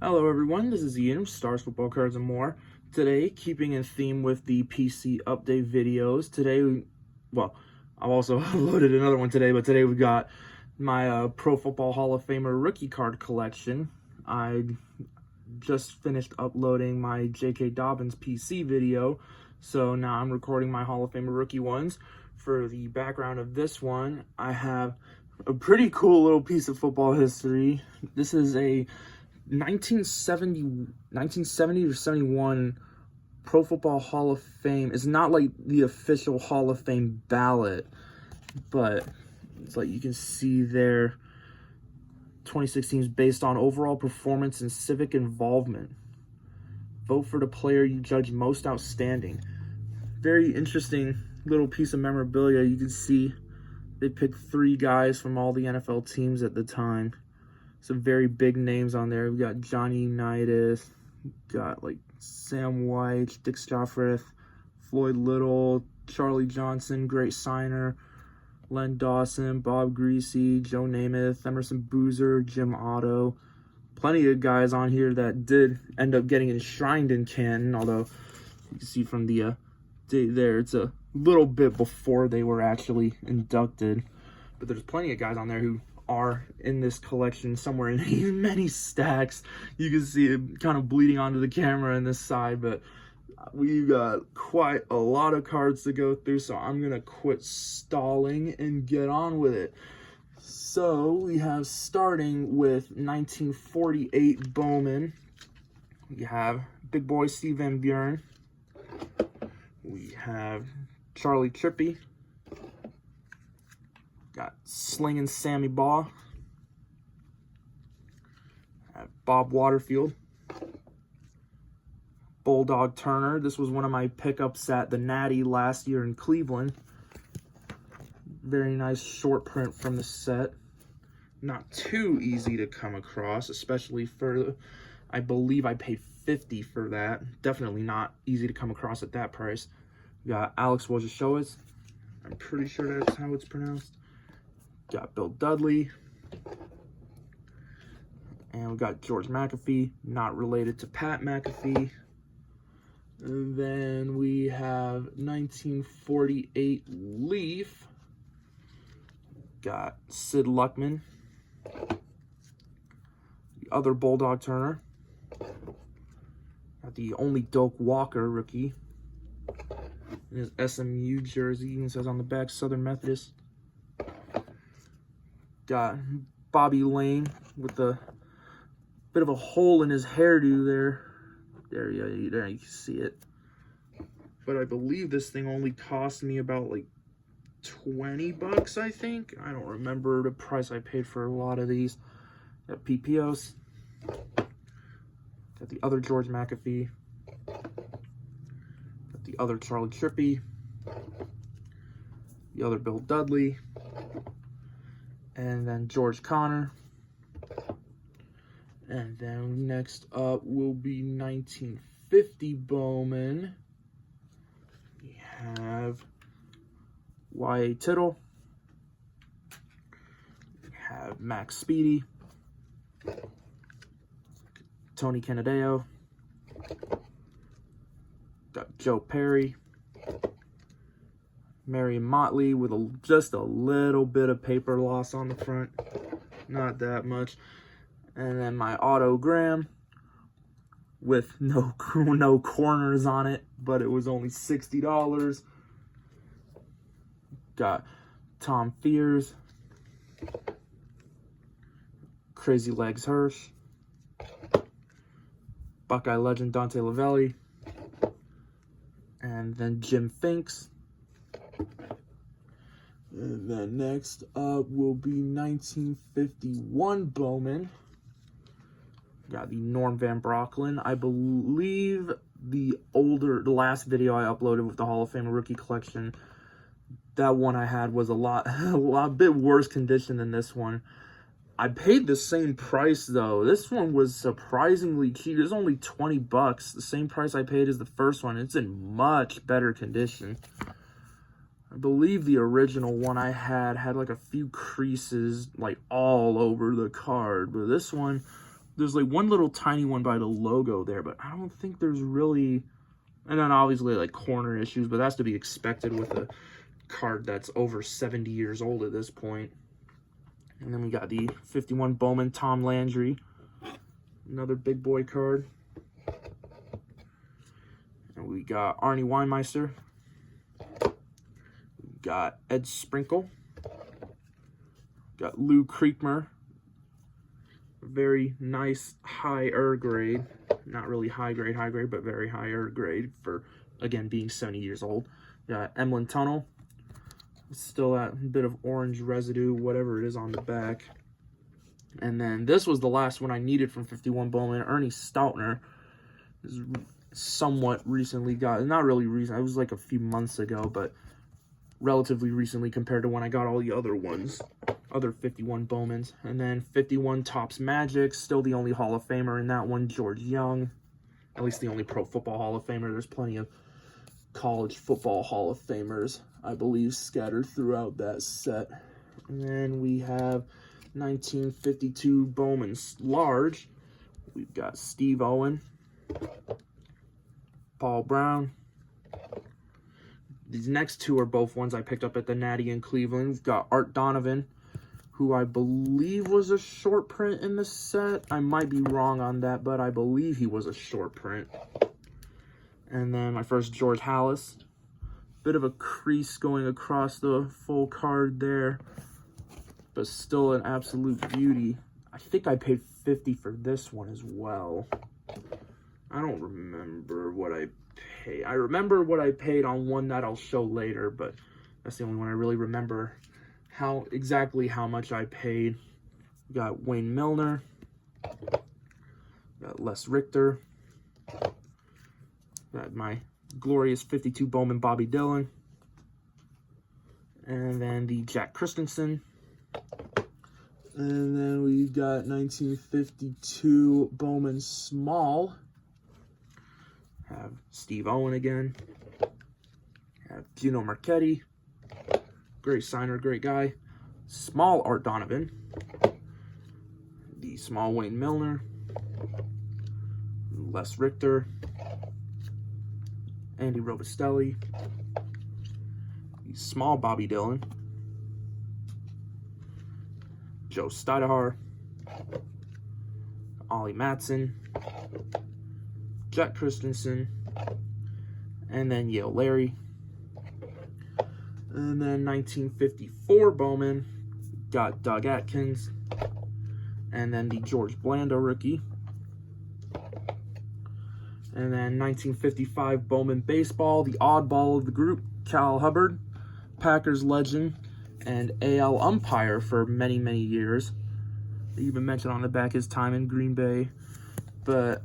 Hello everyone, this is Ian from Stars Football Cards and More. Today, keeping in theme with the PC update videos, I've also uploaded another one today, but today we got my Pro Football Hall of Famer rookie card collection. I just finished uploading my J.K. Dobbins PC video, so now I'm recording my Hall of Famer rookie ones. For the background of this one, I have a pretty cool little piece of football history. This is a 1970 or 71 Pro Football Hall of Fame. It's not like the official Hall of Fame ballot, but it's like you can see there, 2016 is based on overall performance and civic involvement. Vote for the player you judge most outstanding. Very interesting little piece of memorabilia. You can see they picked 3 guys from all the NFL teams at the time. Some very big names on there. We got Johnny Unitas, got like Sam White, Dick Stoffrith, Floyd Little, Charlie Johnson, great signer, Len Dawson, Bob Greasy, Joe Namath, Emerson Boozer, Jim Otto. Plenty of guys on here that did end up getting enshrined in Canton, although you can see from the date there, it's a little bit before they were actually inducted. But there's plenty of guys on there who are in this collection somewhere in many stacks. You can see it kind of bleeding onto the camera on this side, but we got quite a lot of cards to go through, so I'm gonna quit stalling and get on with it. So we have, starting with 1948 Bowman, we have big boy Steve Van Buren, we have Charlie Trippy, got Slingin' Sammy Baugh, Bob Waterfield, Bulldog Turner. This was one of my pickups at the Natty last year in Cleveland. Very nice short print from the set. Not too easy to come across, especially for, I believe I paid $50 for that. Definitely not easy to come across at that price. We got Alex Wojciechowicz. I'm pretty sure that's how it's pronounced. Got Bill Dudley, and we got George McAfee, not related to Pat McAfee. And then we have 1948 Leaf, got Sid Luckman, the other Bulldog Turner, got the only Doak Walker rookie in his SMU jersey, and it says on the back Southern Methodist. Got Bobby Lane with a bit of a hole in his hairdo there. There you can see it. But I believe this thing only cost me about like $20, I think. I don't remember the price I paid for a lot of these. Got PPOs. Got the other George McAfee. Got the other Charlie Trippy. The other Bill Dudley. And then George Connor. And then next up will be 1950 Bowman. We have Y.A. Tittle. We have Max Speedy. Tony Canadeo. Got Joe Perry. Marion Motley with just a little bit of paper loss on the front. Not that much. And then my autogram with no corners on it, but it was only $60. Got Tom Fears, Crazy Legs Hirsch, Buckeye legend Dante Lavelli, and then Jim Finks. And then next up will be 1951 Bowman. Got the Norm Van Brocklin. I believe the last video I uploaded with the Hall of Fame rookie collection, that one I had was a bit worse condition than this one. I paid the same price though. This one was surprisingly cheap. It was only $20. The same price I paid as the first one. It's in much better condition. I believe the original one I had like a few creases like all over the card, but this one There's like one little tiny one by the logo there, but I don't think there's really... And then obviously like corner issues, but that's to be expected with a card that's over 70 years old at this point. And then we got the 51 Bowman Tom Landry. Another big boy card. And we got Arnie Weinmeister. We got Ed Sprinkle. Got Lou Creekmer. Very nice higher grade. Not really high grade, but very higher grade for, again, being 70 years old. Got Emlyn Tunnel. Still that bit of orange residue, whatever it is on the back. And then this was the last one I needed from 51 Bowman. Ernie Stautner is somewhat recently got, not really recent, it was like a few months ago, but relatively recently compared to when I got all the other ones, other 51 Bowmans. And then 51 Topps Magic, still the only Hall of Famer in that one, George Young. At least the only Pro Football Hall of Famer. There's plenty of College Football Hall of Famers, I believe, scattered throughout that set. And then we have 1952 Bowman's Large. We've got Steve Owen, Paul Brown. These next two are both ones I picked up at the Natty in Cleveland. We've got Art Donovan, who I believe was a short print in the set. I might be wrong on that, but I believe he was a short print. And then my first George Halas. Bit of a crease going across the full card there, but still an absolute beauty. I think I paid $50 for this one as well. I don't remember what I paid. I remember what I paid on one that I'll show later, but that's the only one I really remember exactly how much I paid. We got Wayne Milner. Got Les Richter. Got my glorious 52 Bowman Bobby Dillon. And then the Jack Christensen. And then we've got 1952 Bowman Small. Have Steve Owen again. Have Gino Marchetti. Great signer, great guy. Small Art Donovan. The small Wayne Milner. Les Richter. Andy Robustelli. The small Bobby Dillon. Joe Stidehar. Ollie Matson. Jack Christensen. And then Yale Larry. And then 1954 Bowman, got Doug Atkins. And then the George Blanda rookie. And then 1955 Bowman Baseball, the oddball of the group, Cal Hubbard, Packers legend, and AL umpire for many, many years. They even mentioned on the back his time in Green Bay. But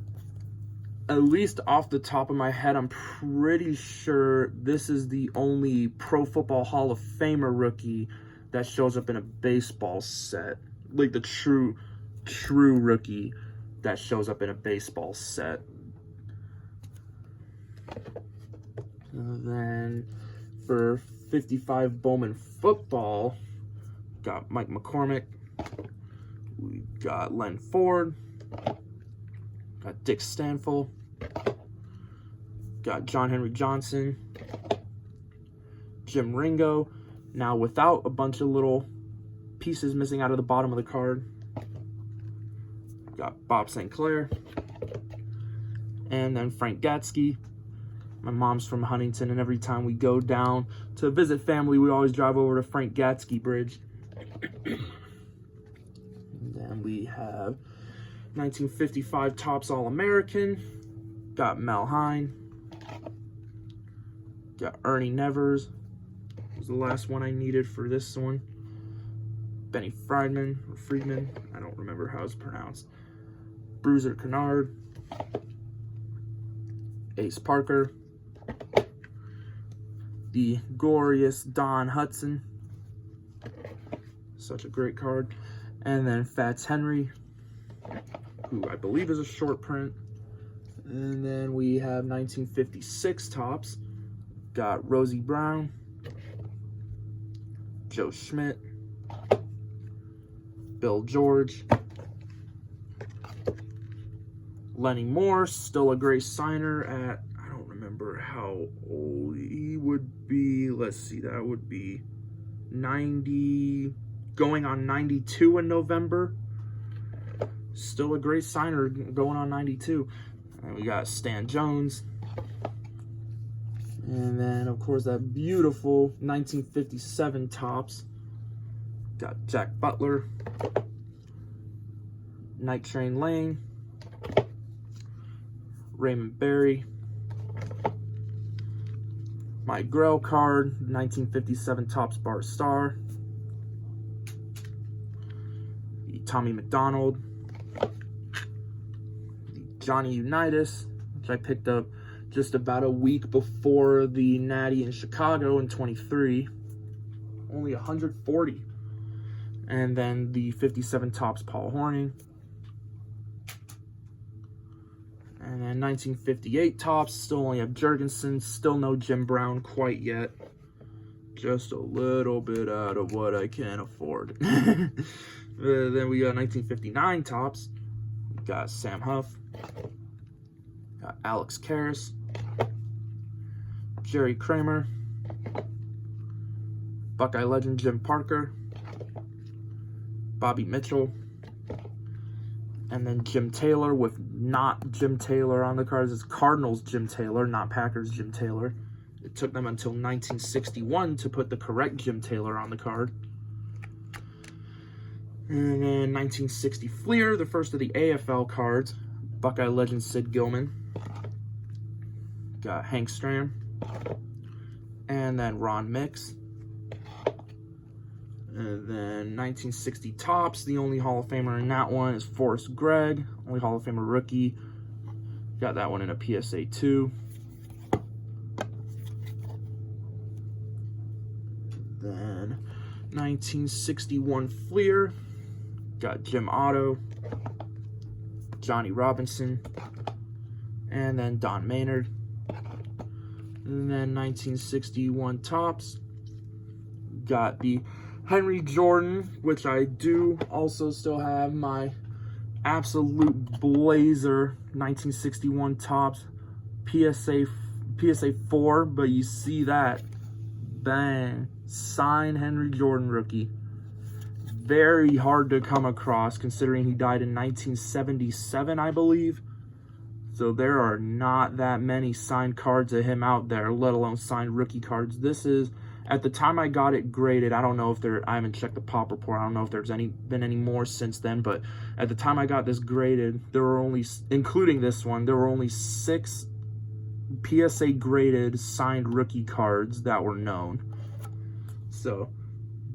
at least off the top of my head, I'm pretty sure this is the only Pro Football Hall of Famer rookie that shows up in a baseball set. Like the true rookie that shows up in a baseball set. And then for 55 Bowman Football, got Mike McCormick. We got Len Ford. Got Dick Stanfill. Got John Henry Johnson. Jim Ringo. Now without a bunch of little pieces missing out of the bottom of the card. Got Bob St. Clair. And then Frank Gatsky. My mom's from Huntington, and every time we go down to visit family, we always drive over to Frank Gatsky Bridge. And then we have 1955 Topps All-American. Got Mel Hine. Got Ernie Nevers. Was the last one I needed for this one. Benny Friedman, I don't remember how it's pronounced. Bruiser Kennard. Ace Parker. The glorious Don Hudson. Such a great card. And then Fats Henry, who I believe is a short print. And then we have 1956 Topps. Got Rosie Brown. Joe Schmidt. Bill George. Lenny Moore, still a gray signer at, I don't remember how old he would be. Let's see, that would be 90, going on 92 in November. Still a gray signer going on 92. And we got Stan Jones. And then, of course, that beautiful 1957 Topps. Got Jack Butler, Night Train Lane, Raymond Berry, Mike Grell card, 1957 Topps Bar Star, the Tommy McDonald, the Johnny Unitas, which I picked up just about a week before the Natty in Chicago in 23. Only 140. And then the 57 Topps Paul Hornung. And then 1958 Topps, still only have Jurgensen, still no Jim Brown quite yet. Just a little bit out of what I can afford. Then we got 1959 Topps. We got Sam Huff. Got Alex Karras. Jerry Kramer. Buckeye legend Jim Parker. Bobby Mitchell. And then Jim Taylor with not Jim Taylor on the cards. It's Cardinals Jim Taylor, not Packers Jim Taylor. It took them until 1961 to put the correct Jim Taylor on the card. And then 1960 Fleer, the first of the AFL cards. Buckeye legend Sid Gilman. Got Hank Stram. And then Ron Mix. And then 1960 Topps, the only Hall of Famer in that one is Forrest Gregg, only Hall of Famer rookie. Got that one in a PSA 2. Then 1961 Fleer, got Jim Otto, Johnny Robinson, and then Don Maynard. And then 1961 Topps, got the Henry Jordan, which I do also still have, my absolute blazer 1961 Topps PSA 4, but you see that, bang, signed Henry Jordan rookie. Very hard to come across considering he died in 1977, I believe. So there are not that many signed cards of him out there, let alone signed rookie cards. This is, at the time I got it graded, I don't know if I haven't checked the pop report, I don't know if there's been any more since then, but at the time I got this graded, there were only, including this one, there were only 6 PSA graded signed rookie cards that were known. So,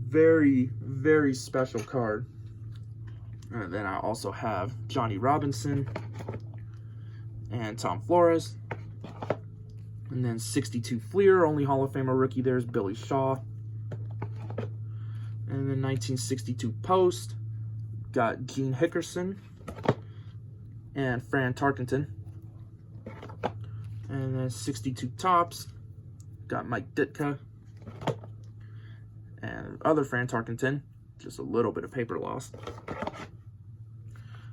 very, very special card. And then I also have Johnny Robinson and Tom Flores. And then 62 Fleer, only Hall of Famer rookie there is Billy Shaw. And then 1962 Post, got Gene Hickerson and Fran Tarkenton. And then 62 Topps, got Mike Ditka and other Fran Tarkenton, just a little bit of paper loss.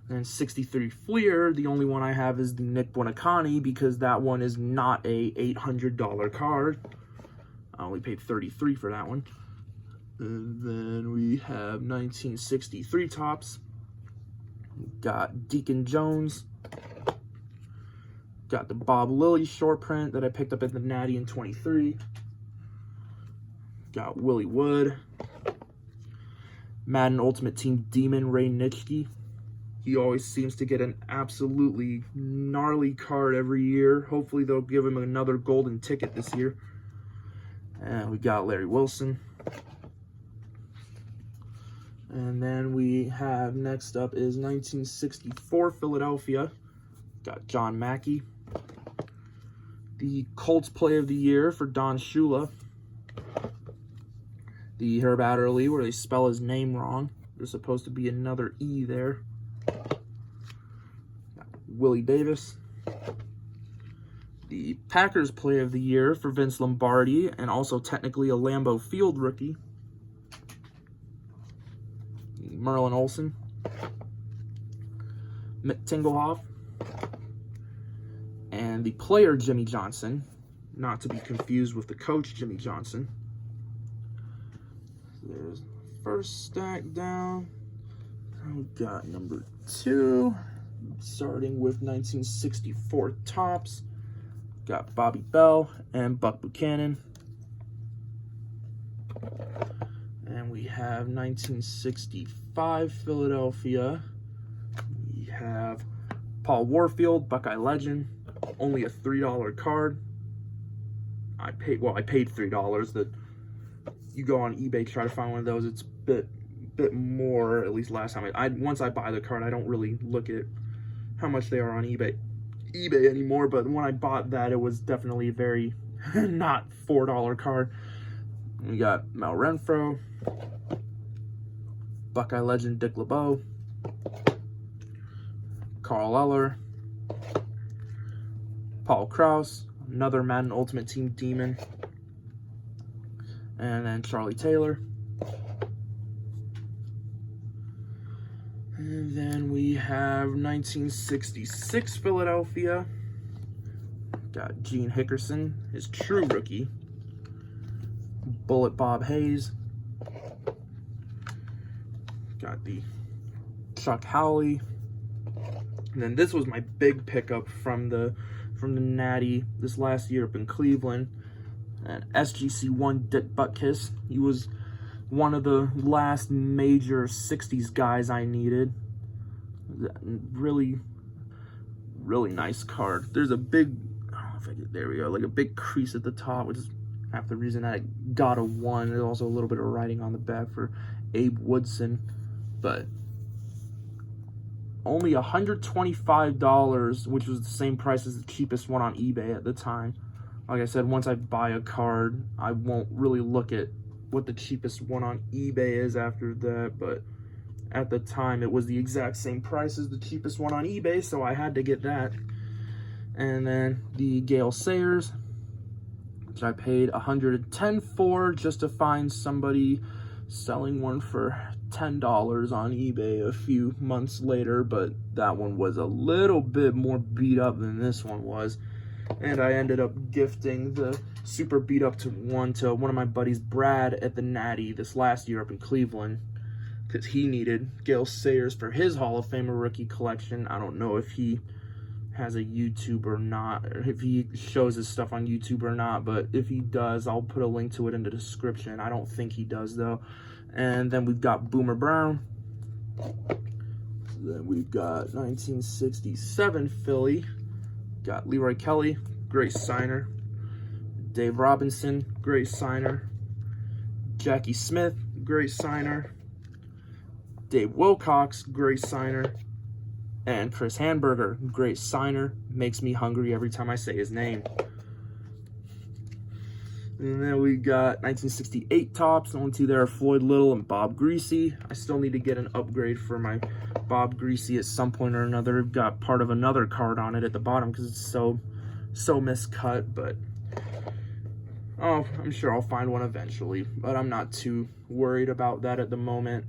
And 63 Fleer, the only one I have is the Nick Buoniconti because that one is not a $800 card. I only paid $33 for that one. And then we have 1963 Topps. Got Deacon Jones. Got the Bob Lilly short print that I picked up at the Natty in 23. Got Willie Wood. Madden Ultimate Team Demon Ray Nitschke. He always seems to get an absolutely gnarly card every year. Hopefully they'll give him another golden ticket this year. And we got Larry Wilson. And then we have, next up is 1964 Philadelphia. Got John Mackey. The Colts Play of the Year for Don Shula. The Herb Adderley, where they spell his name wrong. There's supposed to be another E there. Willie Davis. The Packers Play of the Year for Vince Lombardi, and also technically a Lambeau Field rookie. Merlin Olsen. Mick Tingelhoff. and the player Jimmy Johnson, not to be confused with the coach Jimmy Johnson. There's the first stack down. We got number 2, starting with 1964 Topps. Got Bobby Bell and Buck Buchanan. And we have 1965 Philadelphia. We have Paul Warfield, Buckeye legend. Only a $3 card. I paid $3. That you go on eBay to try to find one of those. It's a bit more, at least last time. Once I buy the card, I don't really look at how much they are on eBay anymore. But when I bought that, it was definitely a very not $4 card. We got Mel Renfro, Buckeye legend Dick LeBeau, Carl Eller, Paul Krause, another Madden Ultimate Team Demon, and then Charlie Taylor. And then we have 1966 Philadelphia. Got Gene Hickerson, his true rookie. Bullet Bob Hayes. Got the Chuck Howley. And then this was my big pickup from the Natty this last year up in Cleveland. And SGC1 Dick Butkus. He was one of the last major 60s guys I needed. Really, really nice card. There's a big, I don't know if I get, there we go, like a big crease at the top, which is half the reason I got a 1. There's also a little bit of writing on the back for Abe Woodson. But only $125, which was the same price as the cheapest one on eBay at the time. Like I said, once I buy a card, I won't really look at what the cheapest one on eBay is after that, but at the time it was the exact same price as the cheapest one on eBay, so I had to get that. And then the Gale Sayers, which I paid $110 for, just to find somebody selling one for $10 on eBay a few months later, but that one was a little bit more beat up than this one was. And I ended up gifting the super beat up one to one of my buddies, Brad, at the Natty this last year up in Cleveland, because he needed Gale Sayers for his Hall of Famer rookie collection. I don't know if he has a YouTube or not, or if he shows his stuff on YouTube or not, but if he does, I'll put a link to it in the description. I don't think he does, though. And then we've got Boomer Brown. Then we've got 1967 Philly. Got Leroy Kelly, great signer. Dave Robinson, great signer. Jackie Smith, great signer. Dave Wilcox, great signer. And Chris Hamburger, great signer. Makes me hungry every time I say his name. And then we got 1968 Topps. The only two there are Floyd Little and Bob Greasy. I still need to get an upgrade for my Bob Greasy at some point or another. I've got part of another card on it at the bottom because it's so miscut, but oh, I'm sure I'll find one eventually. But I'm not too worried about that at the moment.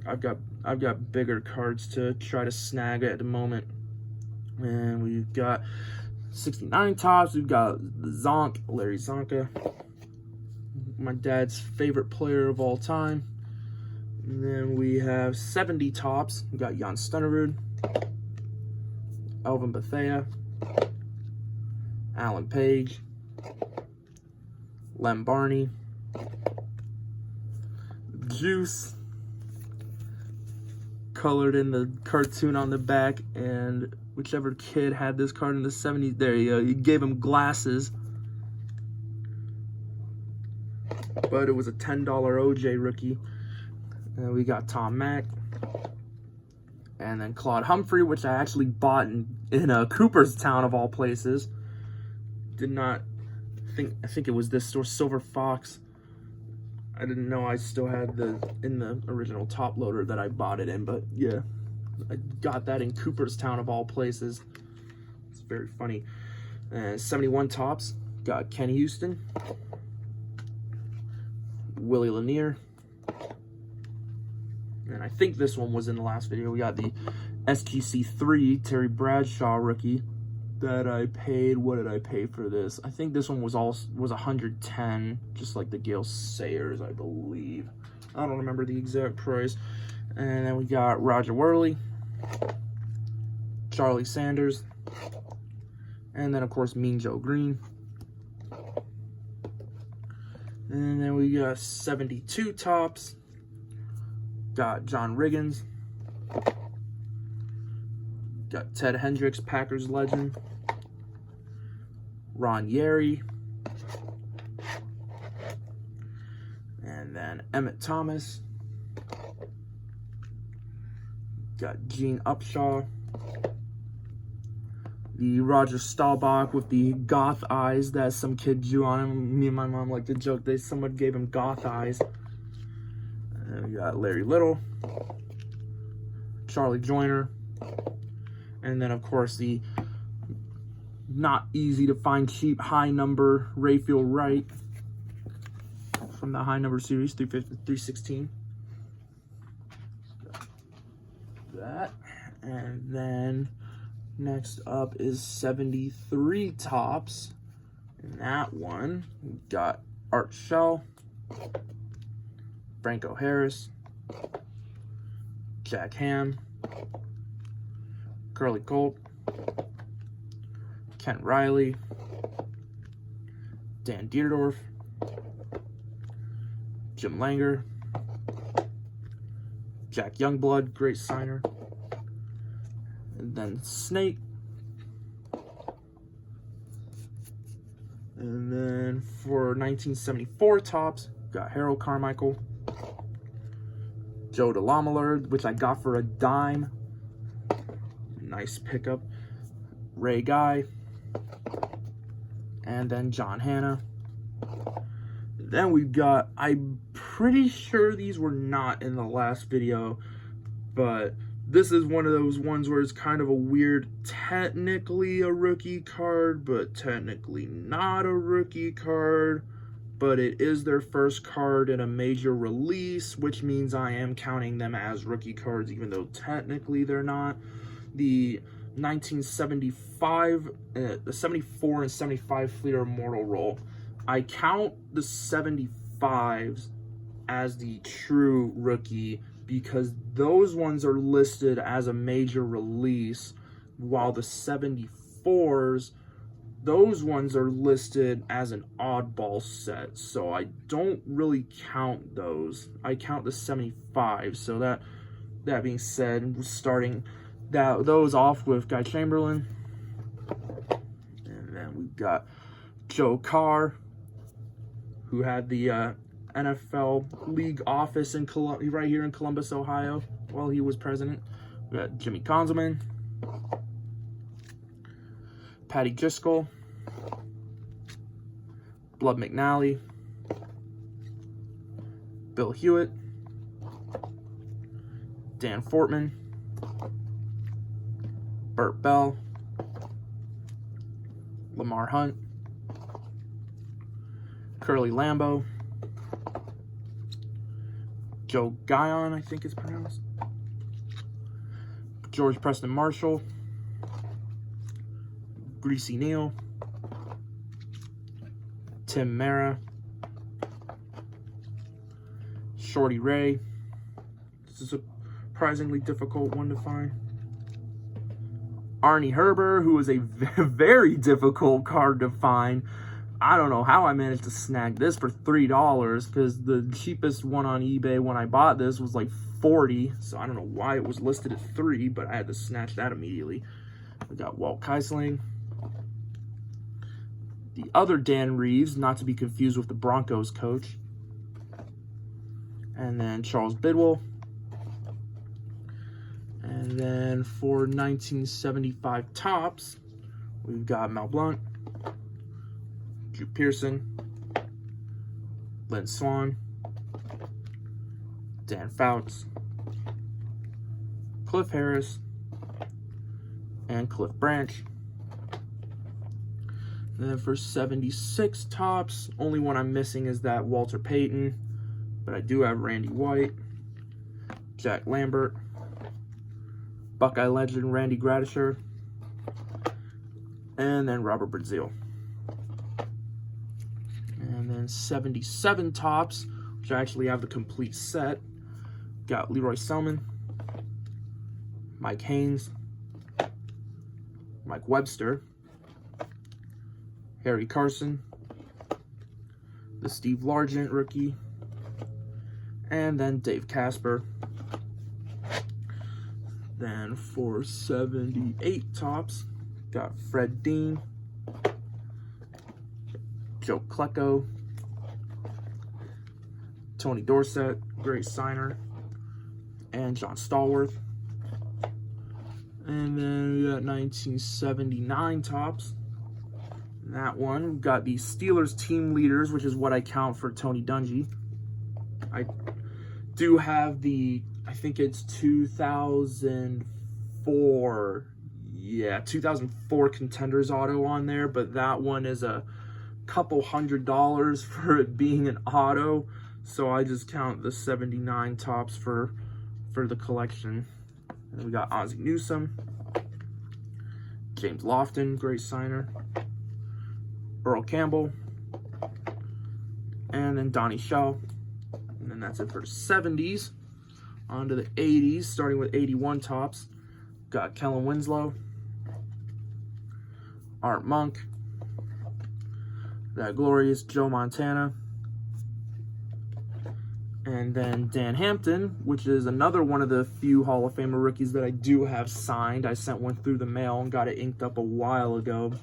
I've got bigger cards to try to snag at the moment. And we've got 69 Topps. We've got Zonk, Larry Zonka, my dad's favorite player of all time. And then we have 70 Topps. We got Jan Stunnerud, Elvin Bethea, Alan Page, Lem Barney, Juice, colored in the cartoon on the back, and whichever kid had this card in the 70s, there you go, you gave him glasses. But it was a $10 OJ rookie. And we got Tom Mack. And then Claude Humphrey, which I actually bought in Cooperstown of all places. I think it was this store, Silver Fox. I didn't know I still had in the original top loader that I bought it in, but yeah. I got that in Cooperstown of all places. It's very funny. 71 Topps. Got Kenny Houston, Willie Lanier, and I think this one was in the last video. We got the SGC3 Terry Bradshaw rookie. that I paid. What did I pay for this? I think this one was 110, just like the Gale Sayers, I believe. I don't remember the exact price. And then we got Roger Worley, Charlie Sanders, and then of course Mean Joe Green. And then we got 72 tops. Got John Riggins. Got Ted Hendricks, Packers legend. Ron Yeri. And then Emmett Thomas. Got Gene Upshaw. The Roger Staubach with the goth eyes that some kid drew on him. Me and my mom like to joke that someone gave him goth eyes. And then we got Larry Little. Charlie Joyner. And then, of course, the not easy to find cheap high number Rayfield Wright from the high number series, 316. That. And then next up is 73 tops. In that one, we got Art Shell, Franco Harris, Jack Ham, Curly Colt, Kent Riley, Dan Dierdorf, Jim Langer, Jack Youngblood, great signer, and then Snake, and then for 1974 tops, got Harold Carmichael, Joe DeLamielleure, which I got for a dime. Nice pickup. Ray Guy. And then John Hanna. Then we've got, I'm pretty sure these were not in the last video, but this is one of those ones where it's kind of a weird, technically a rookie card, but technically not a rookie card. But it is their first card in a major release, which means I am counting them as rookie cards, even though technically they're not. The 1975, the 74 and 75 Fleer Immortal roll. I count the 75s as the true rookie because those ones are listed as a major release, while the 74s, those ones are listed as an oddball set, so I don't really count those. I count the 75. So that being said, we're starting those off with Guy Chamberlain, and then we've got Joe Carr, who had the NFL league office in right here in Columbus, Ohio, while he was president. We got Jimmy Conzelman, Patty Driscoll, Blood McNally, Bill Hewitt, Dan Fortman, Burt Bell, Lamar Hunt, Curly Lambeau, Joe Guyon, I think it's pronounced, George Preston Marshall, Greasy Neal, Tim Mara, Shorty Ray. This is a surprisingly difficult one to find. Arnie Herber, who was a very difficult card to find. I don't know how I managed to snag this for $3 because the cheapest one on eBay when I bought this was like $40. So I don't know why it was listed at $3, but I had to snatch that immediately. We got Walt Keisling. The other Dan Reeves, not to be confused with the Broncos coach. And then Charles Bidwell. And then for 1975 tops, we've got Mel Blount, Drew Pearson, Lynn Swann, Dan Fouts, Cliff Harris, and Cliff Branch. And then for 76 tops, only one I'm missing is that Walter Payton, but I do have Randy White, Jack Lambert, Buckeye legend Randy Gradisher, and then Robert Brazile. And then 77 Topps, which I actually have the complete set. Got Leroy Selman, Mike Haynes, Mike Webster, Harry Carson, the Steve Largent rookie, and then Dave Casper. Then for 78 Topps, got Fred Dean, Joe Klecko, Tony Dorsett, great signer, and John Stallworth. And then we got 1979 Topps. That one, we got the Steelers team leaders, which is what I count for Tony Dungy. I do have the, I think it's 2004, yeah, 2004 Contenders auto on there, but that one is a couple $100 for it being an auto, so I just count the 79 Topps for the collection. And we got Ozzie Newsome, James Lofton, great signer, Earl Campbell, and then Donnie Shaw. And then that's it for the 70s. On to the 80s, starting with 81 Topps. Got Kellen Winslow, Art Monk, that glorious Joe Montana, and then Dan Hampton, which is another one of the few Hall of Famer rookies that I do have signed. I sent one through the mail and got it inked up a while ago.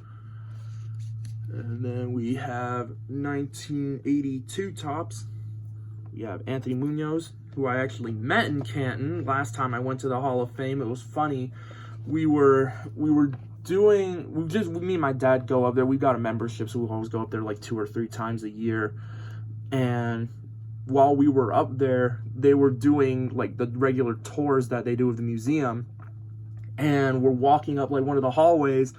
And then we have 1982 Topps. We have Anthony Munoz, who I actually met in Canton last time I went to the Hall of Fame. It was funny. Me and my dad go up there. We got a membership, so we always go up there like 2 or 3 times a year. And while we were up there, they were doing like the regular tours that they do of the museum. And we're walking up like one of the hallways,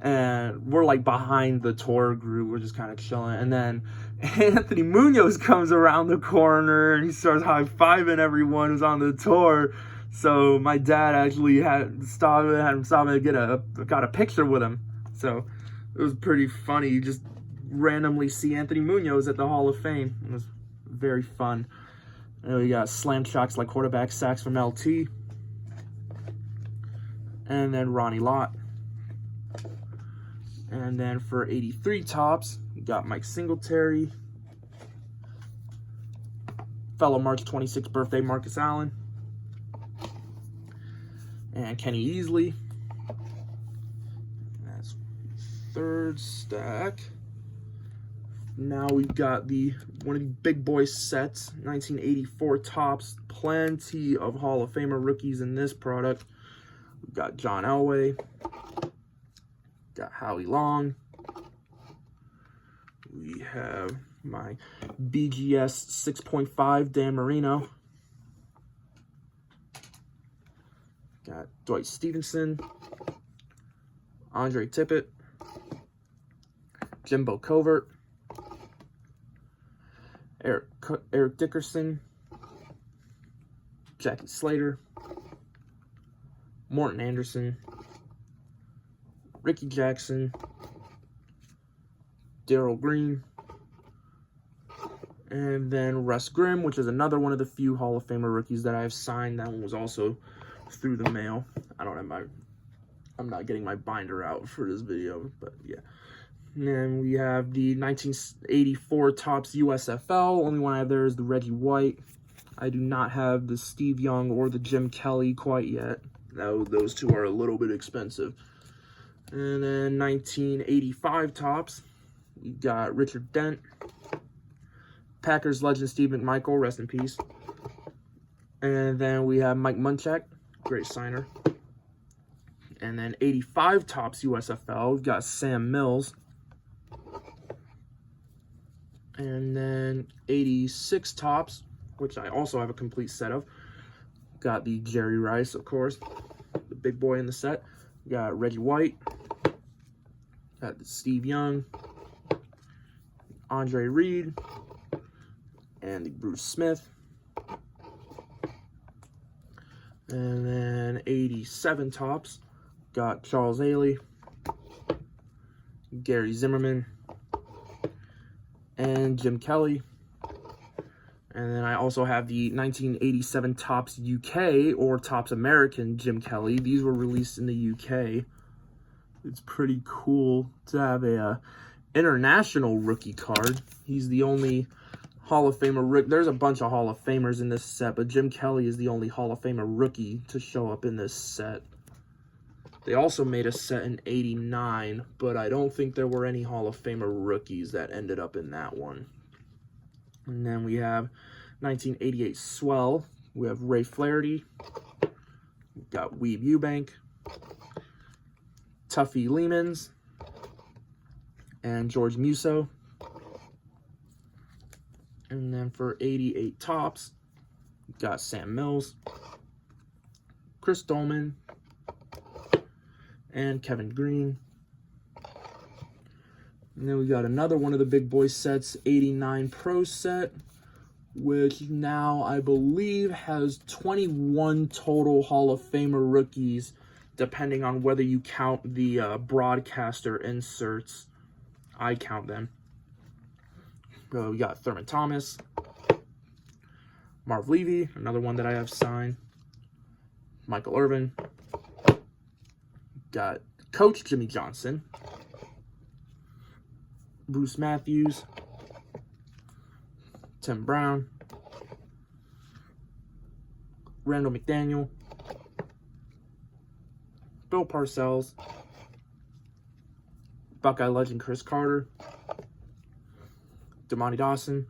and we're like behind the tour group. We're just kind of chilling. And then Anthony Munoz comes around the corner and he starts high-fiving everyone who's on the tour. So my dad actually had him stop and got a picture with him. So it was pretty funny. You just randomly see Anthony Munoz at the Hall of Fame. It was very fun. And we got slam shocks like quarterback sacks from LT. And then Ronnie Lott. And then for 83 Topps, we got Mike Singletary, fellow March 26th birthday Marcus Allen, and Kenny Easley. That's third stack. Now we've got one of the big boy sets, 1984 Topps. Plenty of Hall of Famer rookies in this product. We've got John Elway. Got Howie Long. We have my BGS 6.5 Dan Marino. Got Dwight Stevenson, Andre Tippett, Jimbo Covert, Eric Dickerson, Jackie Slater, Morton Anderson, Ricky Jackson, Darryl Green, and then Russ Grimm, which is another one of the few Hall of Famer rookies that I have signed. That one was also through the mail. I'm not getting my binder out for this video, but yeah. And then we have the 1984 Topps USFL. Only one I have there is the Reggie White. I do not have the Steve Young or the Jim Kelly quite yet. Those two are a little bit expensive. And then 1985 Topps, we got Richard Dent, Packers legend Steve McMichael, rest in peace. And then we have Mike Munchak, great signer. And then 85 Topps USFL, we've got Sam Mills. And then 86 Topps, which I also have a complete set of. Got the Jerry Rice, of course, the big boy in the set. Got Reggie White, got the Steve Young, Andre Reed, and the Bruce Smith. And then 87 Topps, got Charles Haley, Gary Zimmerman, and Jim Kelly. And then I also have the 1987 Topps UK or Topps American Jim Kelly. These were released in the UK. It's pretty cool to have a international rookie card. He's the only Hall of Famer rookie. There's a bunch of Hall of Famers in this set, but Jim Kelly is the only Hall of Famer rookie to show up in this set. They also made a set in '89, but I don't think there were any Hall of Famer rookies that ended up in that one. And then we have 1988 Swell. We have Ray Flaherty. We've got Weeb Eubank, Tuffy Lehmans, and George Musso. And then for 88 Topps, we've got Sam Mills, Chris Dolman, and Kevin Green. And then we got another one of the big boy sets, 89 Pro set, which now I believe has 21 total Hall of Famer rookies, depending on whether you count the broadcaster inserts. I count them. We got Thurman Thomas, Marv Levy, another one that I have signed, Michael Irvin, got Coach Jimmy Johnson, Bruce Matthews, Tim Brown, Randall McDaniel, Bill Parcells, Buckeye legend Chris Carter, Damani Dawson,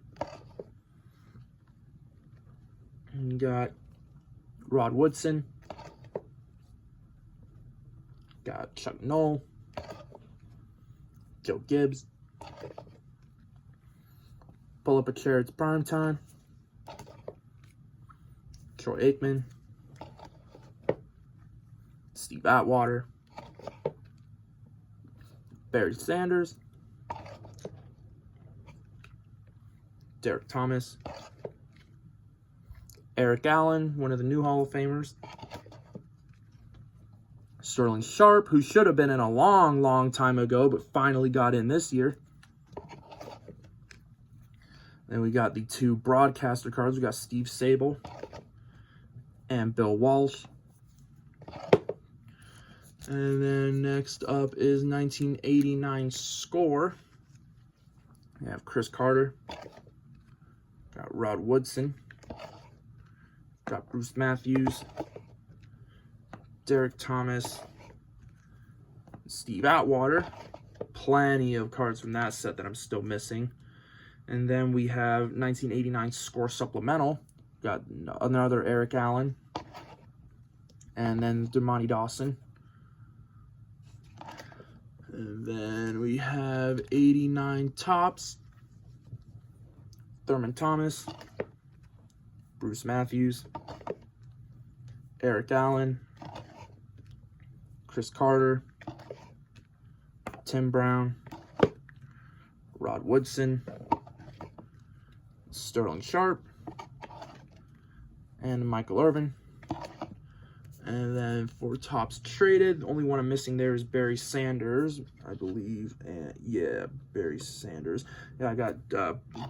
and you got Rod Woodson, got Chuck Noll, Joe Gibbs, Pull Up a Chair, It's Prime Time, Troy Aikman, Steve Atwater, Barry Sanders, Derek Thomas, Eric Allen, one of the new Hall of Famers, Sterling Sharp, who should have been in a long time ago, but finally got in this year. Then we got the two broadcaster cards. We got Steve Sable and Bill Walsh. And then next up is 1989 Score. We have Chris Carter. Got Rod Woodson. Got Bruce Matthews. Derek Thomas. Steve Atwater. Plenty of cards from that set that I'm still missing. And then we have 1989 Score Supplemental. Got another Eric Allen. And then Damani Dawson. And then we have 89 Topps. Thurman Thomas. Bruce Matthews. Eric Allen. Chris Carter. Tim Brown. Rod Woodson. Sterling Sharp. And Michael Irvin. And then for Topps traded, the only one I'm missing there is Barry Sanders, I believe. And yeah, Barry Sanders. Yeah, I got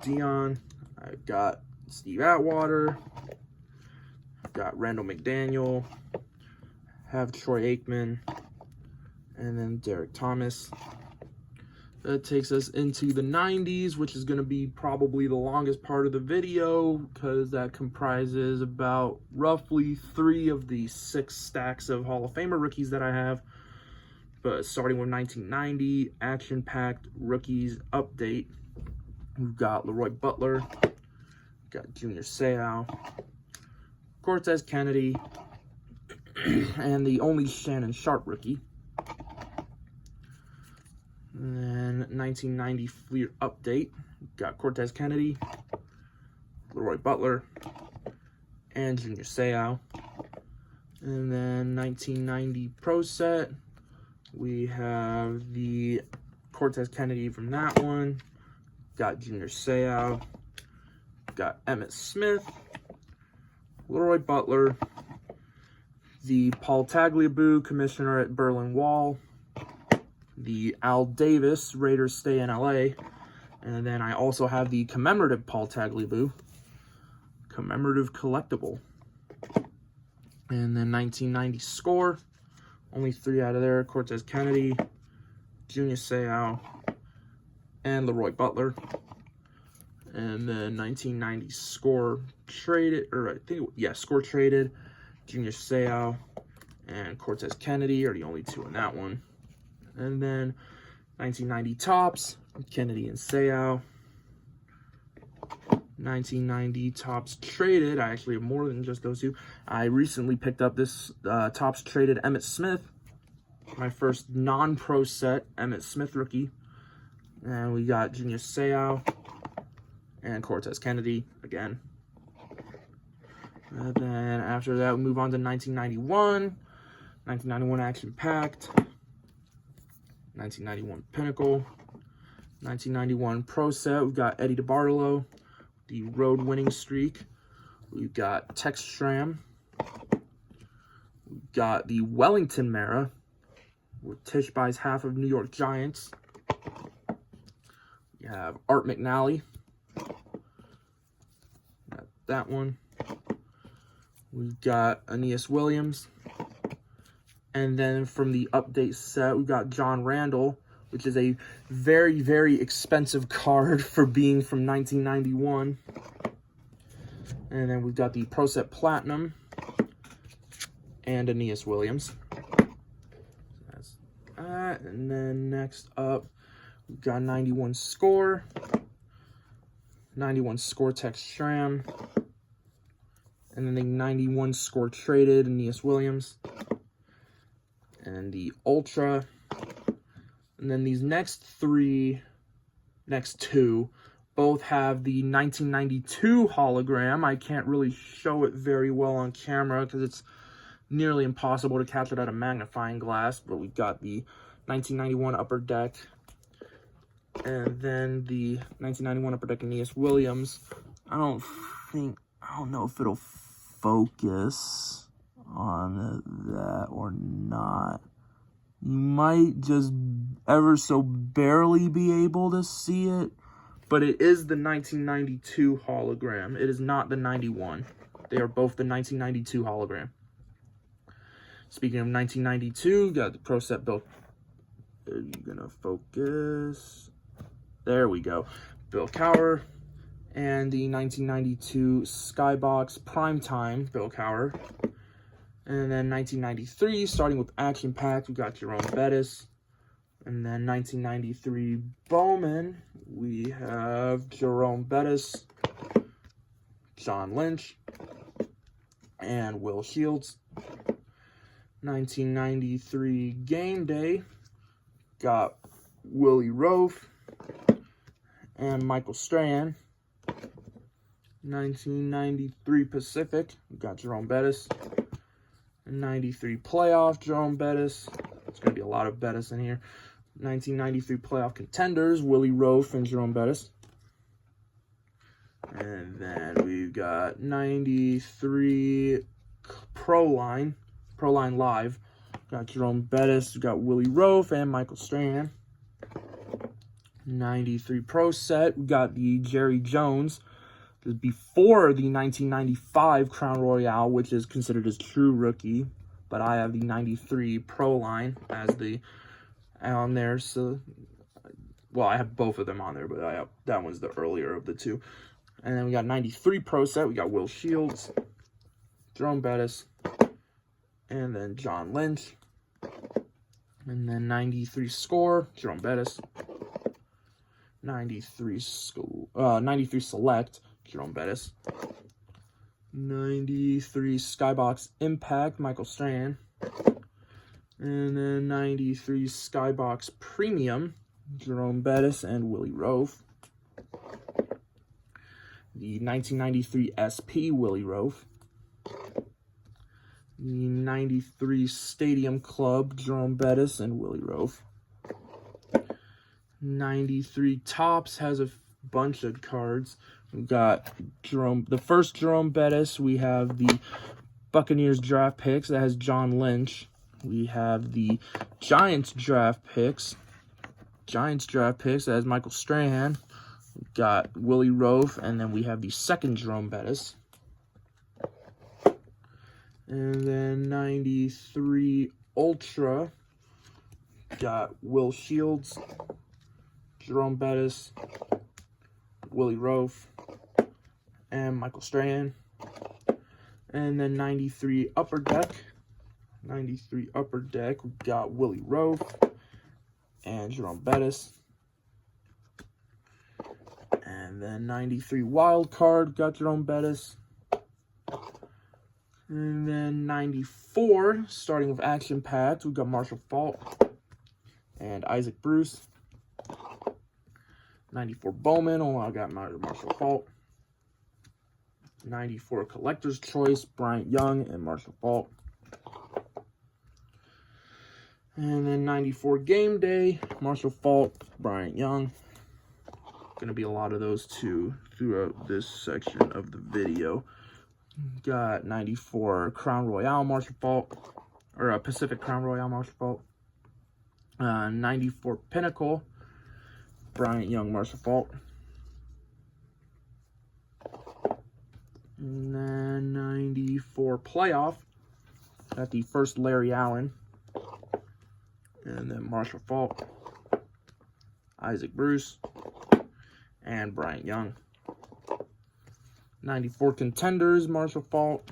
Dion. I got Steve Atwater. Got Randall McDaniel. Have Troy Aikman. And then Derek Thomas. That takes us into the 90s, which is going to be probably the longest part of the video because that comprises about roughly 3 of the 6 stacks of Hall of Famer rookies that I have. But starting with 1990, action-packed rookies update. We've got Leroy Butler, got Junior Seau, Cortez Kennedy, and the only Shannon Sharp rookie. And then 1990 Fleer update. Got Cortez Kennedy, Leroy Butler, and Junior Seau. And then 1990 Pro set. We have the Cortez Kennedy from that one. Got Junior Seau. Got Emmitt Smith, Leroy Butler, the Paul Tagliabue commissioner at Berlin Wall. the Al Davis, Raiders stay in LA. And then I also have the commemorative Paul Tagliabue, commemorative collectible. And then 1990 score, only 3 out of there, Cortez Kennedy, Junior Seau, and Leroy Butler. And then 1990 score traded, or I think, yeah, score traded, Junior Seau and Cortez Kennedy are the only 2 in that one. And then 1990 tops, Kennedy and Seau. 1990 tops traded, I actually have more than just those 2. I recently picked up this tops traded Emmitt Smith, my first non-pro set, Emmitt Smith rookie. And we got Junior Seau and Cortez Kennedy again. And then after that, we move on to 1991. 1991 action packed. 1991 Pinnacle. 1991 Pro Set. We've got Eddie DeBartolo, the road winning streak. We've got Tex Schramm. We've got the Wellington Mara, where Tish buys half of New York Giants. We have Art McNally. Got that one. We've got Aeneas Williams. And then from the update set, we've got John Randall, which is a very, very expensive card for being from 1991. And then we've got the Pro Set Platinum and Aeneas Williams. That's that. And then next up, we've got 91 score. 91 score Tex Schramm. And then the 91 score traded Aeneas Williams. And the Ultra. And then these next 2 both have the 1992 hologram. I can't really show it very well on camera because it's nearly impossible to catch it at a magnifying glass. But we've got the 1991 Upper Deck. And then the 1991 Upper Deck Aeneas Williams. I don't know if it'll focus on that or not. You might just ever so barely be able to see it, but it is the 1992 hologram. It is not the 91. They are both the 1992 hologram. Speaking of 1992, got the Pro Set Bill. Are you gonna focus? There we go. Bill Cowher. And the 1992 Skybox Primetime Bill Cowher. And then 1993, starting with Action Pack, we got Jerome Bettis. And then 1993 Bowman, we have Jerome Bettis, John Lynch, and Will Shields. 1993 Game Day, got Willie Roaf and Michael Strahan. 1993 Pacific, we got Jerome Bettis. 93 Playoff, Jerome Bettis. There's going to be a lot of Bettis in here. 1993 Playoff Contenders, Willie Roaf and Jerome Bettis. And then we've got 93 Pro Line Live. Got Jerome Bettis, we've got Willie Roaf and Michael Strahan. 93 Pro Set, we got the Jerry Jones. This is before the 1995 Crown Royale, which is considered as true rookie. But I have the 93 Pro Line as the on there. So, well, I have both of them on there, but that one's the earlier of the 2. And then we got 93 Pro Set. We got Will Shields, Jerome Bettis, and then John Lynch. And then 93 Score, Jerome Bettis. 93 Select, Jerome Bettis. 93 Skybox Impact, Michael Strahan. And then 93 Skybox Premium, Jerome Bettis and Willie Roaf. The 1993 SP, Willie Roaf. The 93 Stadium Club, Jerome Bettis and Willie Roaf. 93 Tops has a bunch of cards. We've got the first Jerome Bettis. We have the Buccaneers draft picks that has John Lynch. We have the Giants draft picks Giants draft picks. That is Michael Strahan. We got Willie Roaf, and then we have the second Jerome Bettis. And then 93 Ultra. Got Will Shields, Jerome Bettis, Willie Roaf, and Michael Strahan. And then 93 Upper Deck. 93 Upper Deck, we got Willie Roaf and Jerome Bettis. And then 93 Wild Card, got Jerome Bettis. And then 94, starting with Action Packed, we got Marshall Faulk and Isaac Bruce. 94 Bowman, I got Marshall Faulk. 94 Collector's Choice, Bryant Young and Marshall Faulk. And then 94 Game Day, Marshall Faulk, Bryant Young. Going to be a lot of those too throughout this section of the video. Got 94 Crown Royale, Marshall Faulk, or Pacific Crown Royale, Marshall Faulk. 94 Pinnacle, Bryant Young, Marshall Faulk. And then 94 Playoff, got the first Larry Allen. And then Marshall Faulk, Isaac Bruce, and Bryant Young. 94 Contenders, Marshall Faulk.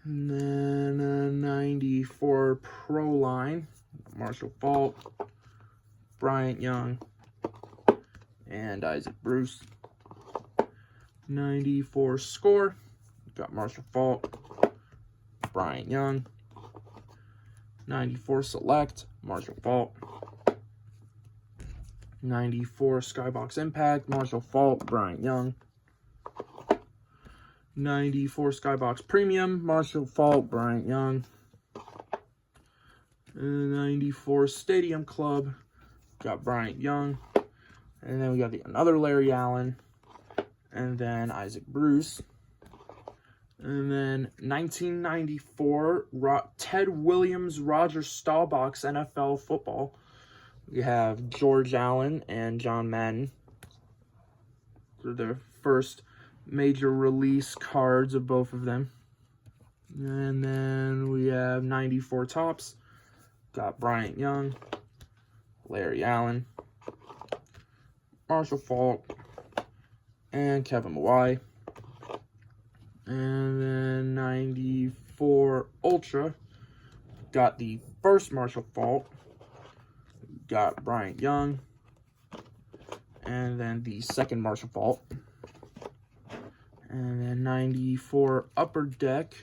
And then 94 Pro Line, Marshall Faulk, Bryant Young, and Isaac Bruce. 94 Score, got Marshall Faulk, Bryant Young. 94 Select, Marshall Faulk. 94 Skybox Impact, Marshall Faulk, Bryant Young. 94 Skybox Premium, Marshall Faulk, Bryant Young. 94 Stadium Club, got Bryant Young. And then we got another Larry Allen. And then Isaac Bruce. And then 1994 Ted Williams Roger Staubach's NFL Football. We have George Allen and John Madden. They're their first major release cards of both of them. And then we have 94 Topps. Got Bryant Young, Larry Allen, Marshall Faulk, and Kevin Mawai. And then 94 Ultra, got the first Marshall Faulk, got Bryant Young, and then the second Marshall Faulk. And then 94 Upper Deck,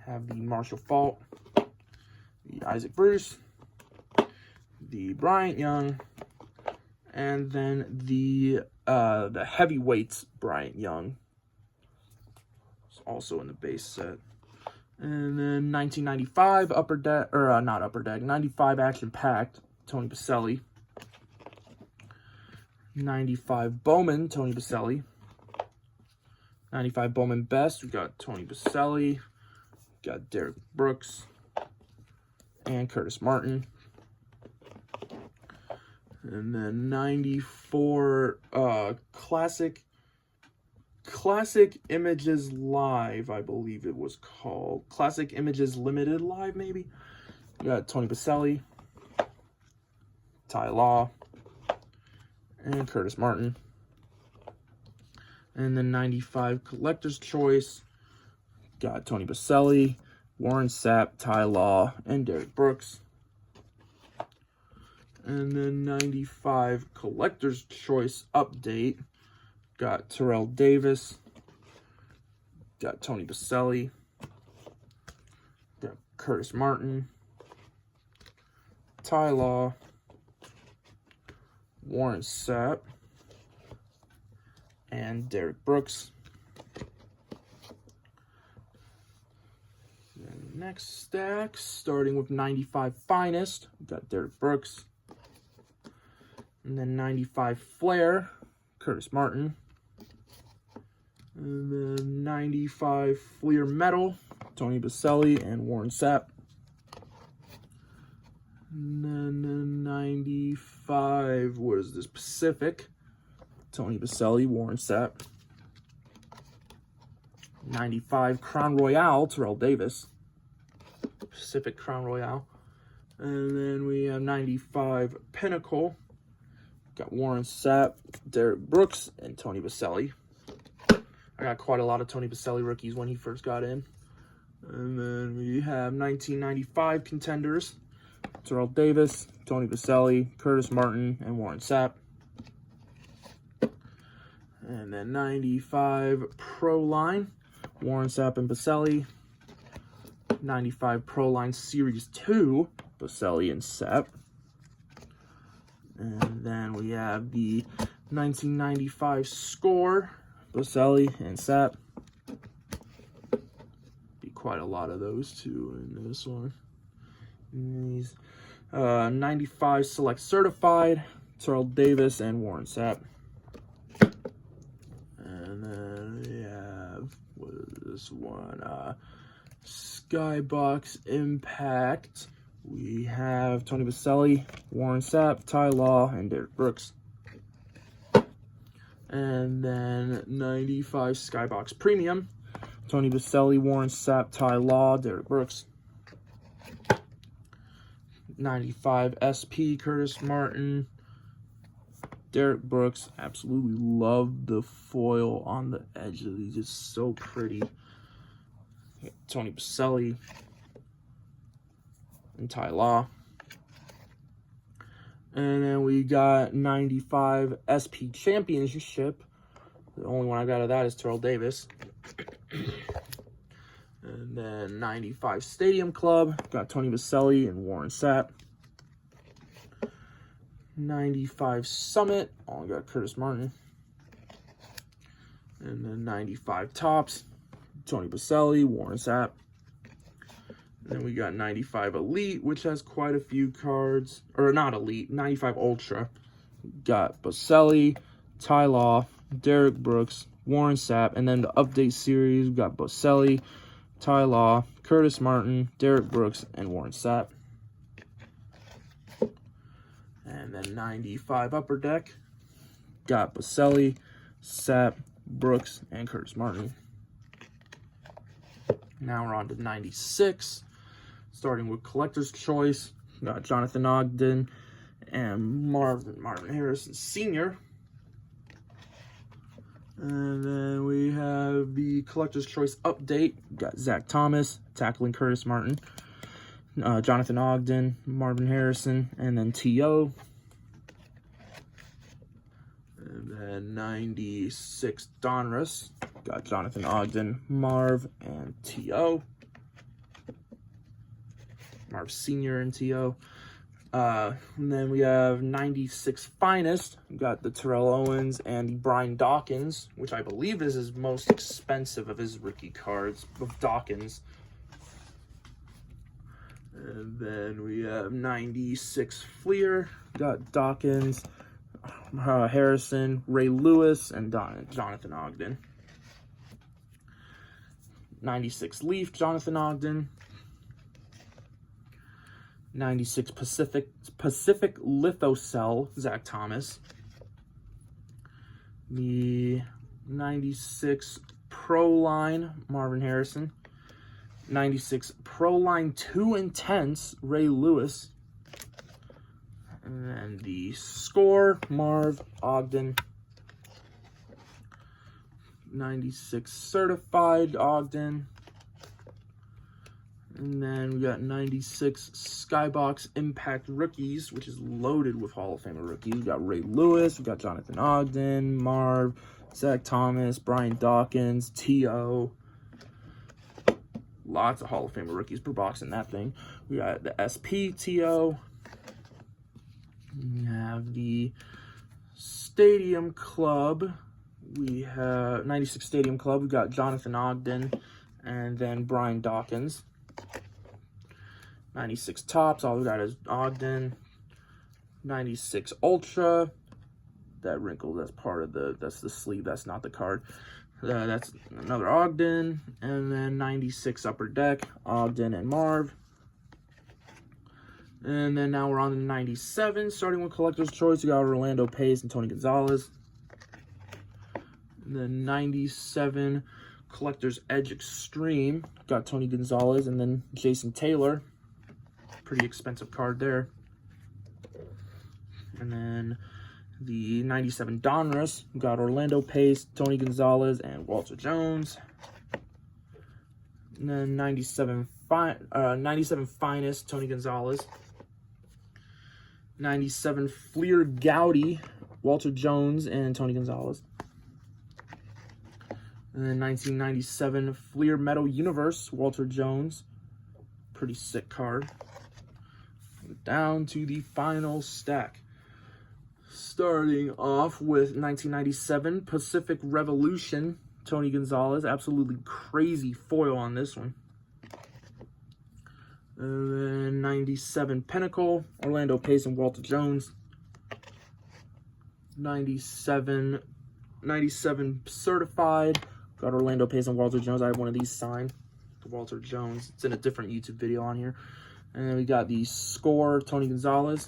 have the Marshall Faulk, the Isaac Bruce, the Bryant Young, and then the heavyweights Bryant Young. Also in the base set. And then 1995 Upper Deck, or not Upper Deck, 95 Action Packed, Tony Baselli. 95 Bowman, Tony Baselli. 95 Bowman Best, we got Tony Baselli, got Derek Brooks, and Curtis Martin. And then 94 Classic Images Live, I believe it was called. Classic Images Limited Live, maybe. We got Tony Baselli, Ty Law, and Curtis Martin. And then 95 Collector's Choice, got Tony Baselli, Warren Sapp, Ty Law, and Derek Brooks. And then 95 Collector's Choice Update, got Terrell Davis, got Tony Baselli, got Curtis Martin, Ty Law, Warren Sapp, and Derek Brooks. And next stack, starting with 95 Finest, we got Derek Brooks. And then 95 Flair, Curtis Martin. And then 95 Fleer Metal, Tony Baselli and Warren Sapp. And then 95, what is this, Pacific, Tony Baselli, Warren Sapp. 95, Crown Royale, Terrell Davis, Pacific Crown Royale. And then we have 95, Pinnacle, got Warren Sapp, Derek Brooks, and Tony Baselli. I got quite a lot of Tony Baselli rookies when he first got in. And then we have 1995 contenders, Terrell Davis, Tony Baselli, Curtis Martin, and Warren Sapp. And then 95 Pro Line, Warren Sapp and Baselli. 95 Pro Line Series 2, Baselli and Sapp. And then we have the 1995 Score, Baselli and Sapp. Be quite a lot of those two in this one. And these 95 Select Certified, Terrell Davis and Warren Sapp. And then we have, what is this one? Skybox Impact. We have Tony Baselli, Warren Sapp, Ty Law, and Derek Brooks. And then 95 Skybox Premium, Tony Baselli, Warren Sapp, Ty Law, Derek Brooks. 95 SP, Curtis Martin, Derek Brooks. Absolutely love the foil on the edge of these. It's so pretty. Tony Baselli and Ty Law. And then we got 95 SP Championship. The only one I got of that is Terrell Davis. And then 95 Stadium Club. Got Tony Baselli and Warren Sapp. 95 Summit. Only got Curtis Martin. And then 95 Tops. Tony Baselli, Warren Sapp. Then we got 95 Elite, which has quite a few cards. Or not Elite, 95 Ultra. Got Baselli, Ty Law, Derek Brooks, Warren Sapp. And then the Update Series, we got Baselli, Ty Law, Curtis Martin, Derek Brooks, and Warren Sapp. And then 95 Upper Deck. Got Baselli, Sapp, Brooks, and Curtis Martin. Now we're on to 96. Starting with Collector's Choice. Got Jonathan Ogden and Marvin Harrison Sr. And then we have the Collector's Choice Update. Got Zach Thomas, tackling Curtis Martin. Jonathan Ogden, Marvin Harrison, and then T.O. And then 96 Donruss. Got Jonathan Ogden, Marv, and T.O. Marv Sr. and T.O. And then we have 96 Finest. We got the Terrell Owens and the Brian Dawkins, which I believe is his most expensive of his rookie cards, of Dawkins. And then we have 96 Fleer. Got Dawkins, Harrison, Ray Lewis, and Jonathan Ogden. 96 Leaf, Jonathan Ogden. 96 Pacific Lithocell, Zach Thomas. The 96 Pro Line, Marvin Harrison. 96 Pro Line 2 Intense, Ray Lewis. And then the Score, Marv Ogden. 96 Certified Ogden. And then we got 96 Skybox Impact Rookies, which is loaded with Hall of Famer rookies. We got Ray Lewis, we got Jonathan Ogden, Marv, Zach Thomas, Brian Dawkins, T.O. Lots of Hall of Famer rookies per box in that thing. We got the SP T.O. We have the Stadium Club. We have 96 Stadium Club. We got Jonathan Ogden and then Brian Dawkins. 96 Tops. All we got is Ogden. 96 Ultra. That wrinkle, that's part of that's the sleeve. That's not the card. That's another Ogden. And then 96 Upper Deck. Ogden and Marv. And then now we're on to 97. Starting with Collector's Choice, we got Orlando Pace and Tony Gonzalez. And then 97 Collector's Edge Extreme, got Tony Gonzalez and then Jason Taylor. Pretty expensive card there. And then the 97 Donruss, got Orlando Pace, Tony Gonzalez, and Walter Jones. And then 97 Finest, Tony Gonzalez. 97 Fleer Gaudy, Walter Jones, and Tony Gonzalez. And then 1997 Fleer Metal Universe, Walter Jones. Pretty sick card. Down to the final stack. Starting off with 1997 Pacific Revolution, Tony Gonzalez. Absolutely crazy foil on this one. And then 97 Pinnacle, Orlando Pace and Walter Jones. 97 Certified, got Orlando Pace and Walter Jones. I have one of these signed, Walter Jones. It's in a different YouTube video on here. And then we got the Score, Tony Gonzalez.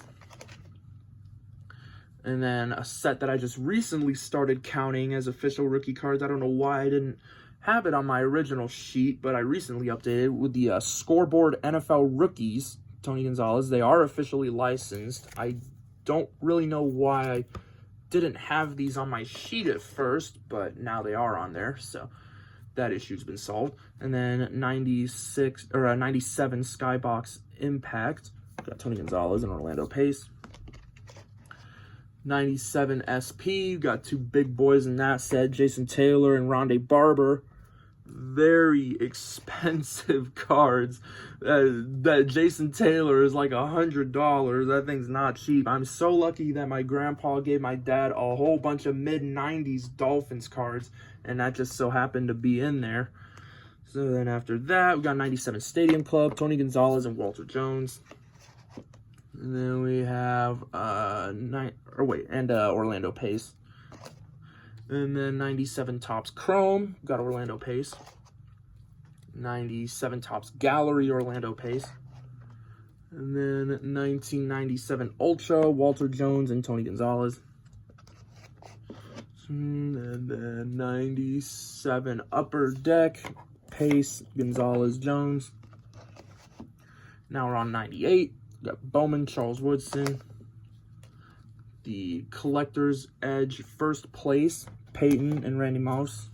And then a set that I just recently started counting as official rookie cards. I don't know why I didn't have it on my original sheet, but I recently updated with the Scoreboard NFL Rookies, Tony Gonzalez. They are officially licensed. I don't really know why I didn't have these on my sheet at first, but now they are on there, so that issue's been solved. And then 97 Skybox Impact, got Tony Gonzalez and Orlando Pace. 97 SP, got two big boys in that set, Jason Taylor and Rondé Barber. Very expensive cards. That Jason Taylor is like $100. That thing's not cheap. I'm so lucky that my grandpa gave my dad a whole bunch of mid-90s Dolphins cards, and that just so happened to be in there. So then after that, we got 97 Stadium Club, Tony Gonzalez and Walter Jones. And then we have Orlando Pace. And then 97 Topps Chrome, got Orlando Pace. 97 Topps Gallery, Orlando Pace. And then 1997 Ultra, Walter Jones and Tony Gonzalez. And then 97 Upper Deck, Pace, Gonzalez, Jones. Now we're on 98. We got Bowman, Charles Woodson. The Collector's Edge First Place, Peyton and Randy Moss.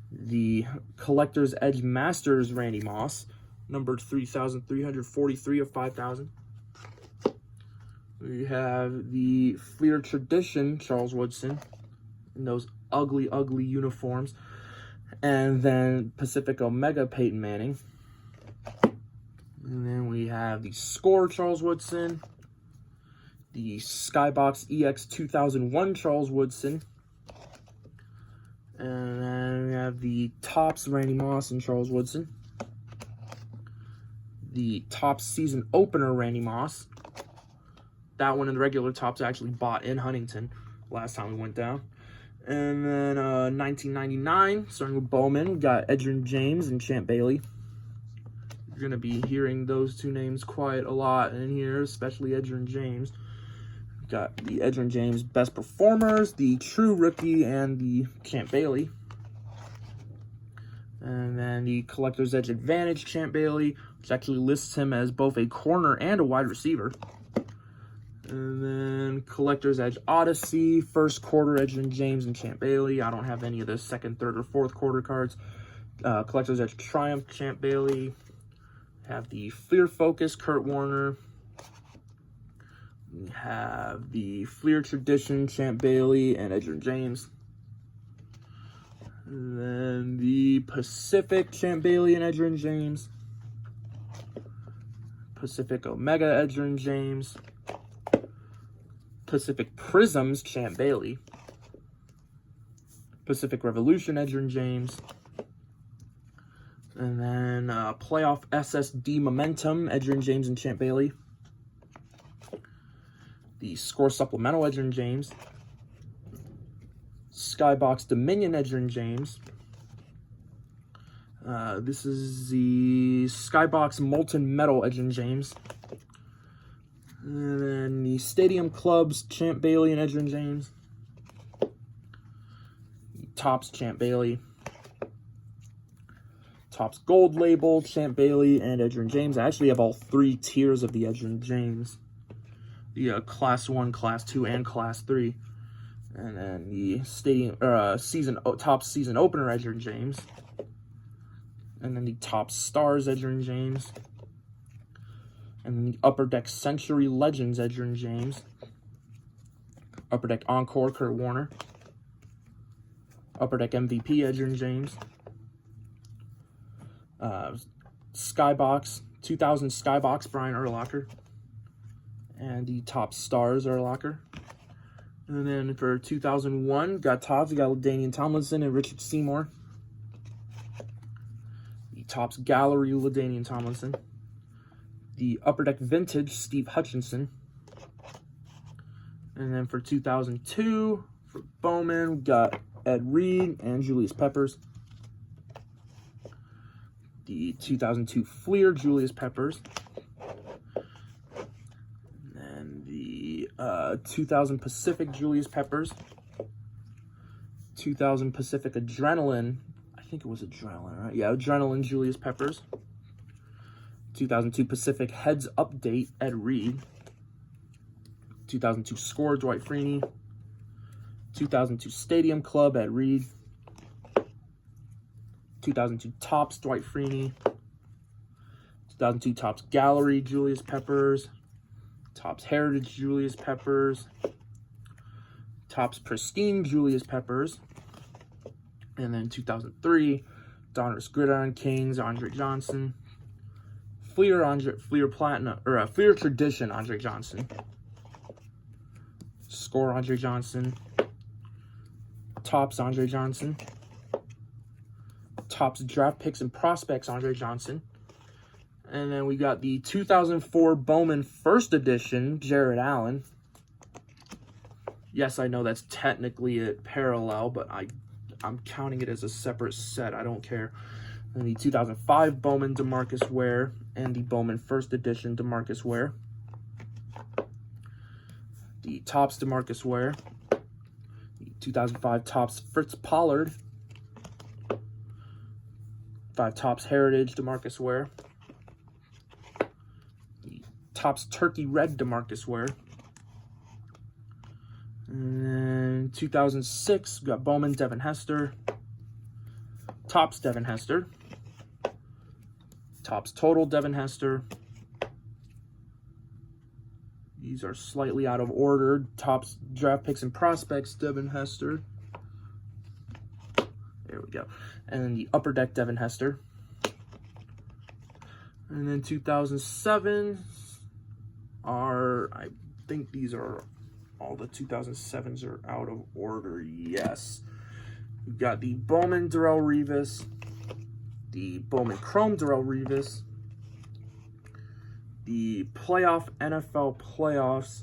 The Collector's Edge Masters, Randy Moss, numbered 3,343 of 5,000. We have the Fleer Tradition, Charles Woodson, in those ugly, ugly uniforms. And then Pacific Omega, Peyton Manning. And then we have the Score, Charles Woodson. The Skybox EX 2001 Charles Woodson. And then we have the Topps Randy Moss and Charles Woodson. The Topps Season Opener Randy Moss. That one in the regular Topps I actually bought in Huntington last time we went down. And then 1999, starting with Bowman, we got Edgerrin James and Champ Bailey. You're going to be hearing those two names quite a lot in here, especially Edgerrin James. Got the Edgerrin James Best Performers, the True Rookie, and the Champ Bailey. And then the Collector's Edge Advantage Champ Bailey, which actually lists him as both a corner and a wide receiver. And then Collector's Edge Odyssey, first quarter Edgerrin James and Champ Bailey. I don't have any of the second, third, or fourth quarter cards. Collector's Edge Triumph Champ Bailey. Have the Fleer Focus Kurt Warner. We have the Fleer Tradition, Champ Bailey, and Edgerrin James. And then the Pacific, Champ Bailey, and Edgerrin James. Pacific Omega, Edgerrin James. Pacific Prisms, Champ Bailey. Pacific Revolution, Edgerrin James. And then Playoff SSD Momentum, Edgerrin James and Champ Bailey. The Score Supplemental, Edgerrin James. Skybox Dominion, Edgerrin James. This is the Skybox Molten Metal Edgerrin James. And then the Stadium Clubs Champ Bailey and Edgerrin James. Topps Champ Bailey. Topps Gold Label Champ Bailey and Edgerrin James. I actually have all 3 tiers of the Edgerrin James. The Class 1, Class 2, and Class 3. And then the Topps Season Opener Edgerrin James. And then the Topps Stars Edgerrin James. And then the Upper Deck Century Legends Edgerrin James. Upper Deck Encore Kurt Warner. Upper Deck MVP Edgerrin James. Skybox 2000 Skybox Brian Urlacher. And the Topps Stars Urlacher. And then for 2001, got Topps, we got LaDainian Tomlinson and Richard Seymour. The Topps Gallery LaDainian Tomlinson. The Upper Deck Vintage Steve Hutchinson. And then for 2002, for Bowman, we got Ed Reed and Julius Peppers. The 2002 Fleer Julius Peppers. 2000 Pacific Julius Peppers, 2000 Pacific Adrenaline, I think it was Adrenaline, right? Yeah, Adrenaline Julius Peppers, 2002 Pacific Heads Update Ed Reed, 2002 Score Dwight Freeney, 2002 Stadium Club Ed Reed, 2002 Topps Dwight Freeney, 2002 Topps Gallery Julius Peppers, Topps Heritage Julius Peppers, Topps Pristine Julius Peppers, and then 2003 Donruss Gridiron Kings Andre Johnson, Fleer Platinum or Fleer Tradition Andre Johnson, Score Andre Johnson, Topps Andre Johnson, Topps Draft Picks and Prospects Andre Johnson. And then we got the 2004 Bowman First Edition, Jared Allen. Yes, I know that's technically a parallel, but I'm counting it as a separate set. I don't care. And the 2005 Bowman DeMarcus Ware and the Bowman First Edition DeMarcus Ware. The Topps DeMarcus Ware. The 2005 Topps Fritz Pollard. 5 Topps Heritage DeMarcus Ware. Topps Turkey Red DeMarcus Ware. And then 2006, we got Bowman Devin Hester. Topps Devin Hester. Topps Total Devin Hester. These are slightly out of order. Topps Draft Picks and Prospects Devin Hester. There we go. And then the Upper Deck Devin Hester. And then 2007 I think these are all the 2007s are out of order. Yes. We've got the Bowman Darrelle Revis, the Bowman Chrome Darrelle Revis, the Playoff NFL Playoffs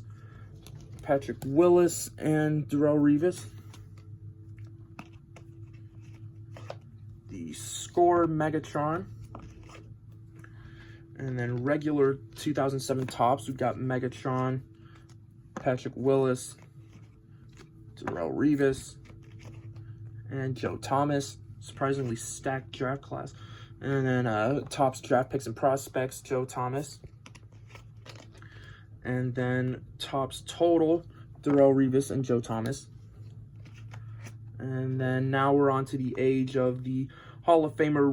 Patrick Willis and Darrelle Revis, the Score Megatron. And then regular 2007 Topps, we've got Megatron, Patrick Willis, Darrelle Revis, and Joe Thomas. Surprisingly stacked draft class. And then Topps Draft Picks and Prospects, Joe Thomas. And then Topps Total, Darrelle Revis and Joe Thomas. And then now we're on to the age of the Hall of Famer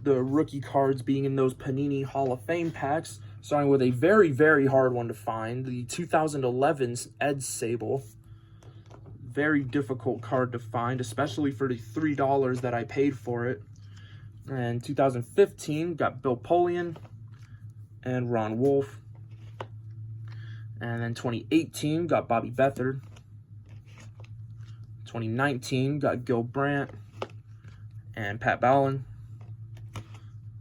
rookie cards being in those Panini Hall of Fame packs, starting with a very, very hard one to find, the 2011's Ed Sable. Very difficult card to find, especially for the $3 that I paid for it. And 2015 got Bill Polian and Ron Wolf. And then 2018 got Bobby Beathard. 2019 got Gil Brandt and Pat Bowlen.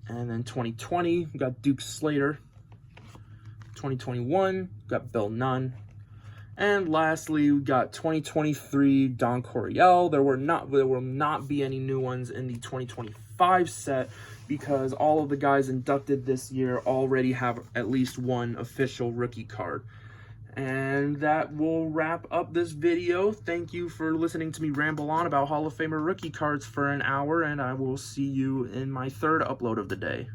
And then 2020, we got Duke Slater. 2021, got Bill Nunn. And lastly, we got 2023 Don Coryell. There will not be any new ones in the 2025 5 set, because all of the guys inducted this year already have at least one official rookie card. And that will wrap up this video. Thank you for listening to me ramble on about Hall of Famer rookie cards for an hour, and I will see you in my 3rd upload of the day.